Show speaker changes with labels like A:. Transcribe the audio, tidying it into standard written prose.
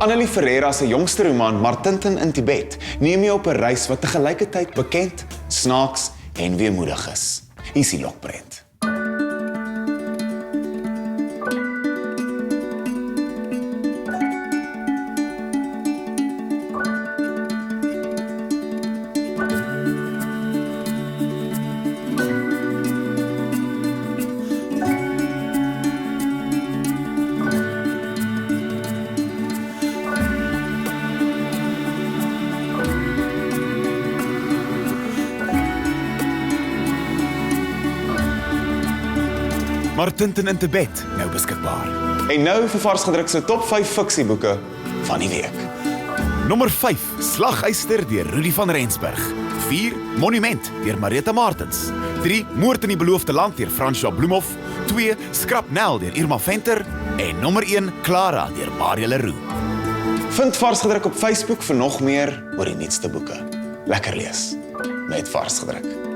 A: Annelie Ferreira se jongste roman Martintin in Tibet neem jou op 'n reis wat tegelykertyd bekend, snaaks en weemoedig is. Hier is die lokprent.
B: Martintin in Tibet, nou beskikbaar.
A: En nou vir varsgedrukte top 5 fiksieboeke van die week.
B: Nommer 5, Slaguister deur Rudy van Rensburg. 4, Monument deur Marita Martens. 3, Moord in die Beloofde Land deur François Bloemhof. 2, Skrapnel deur Irma Venter. En nommer 1, Clara deur Maria Leroux.
A: Vind Varsgedruk op Facebook vir nog meer oor die nuutste boeke. Lekker lees met Varsgedruk.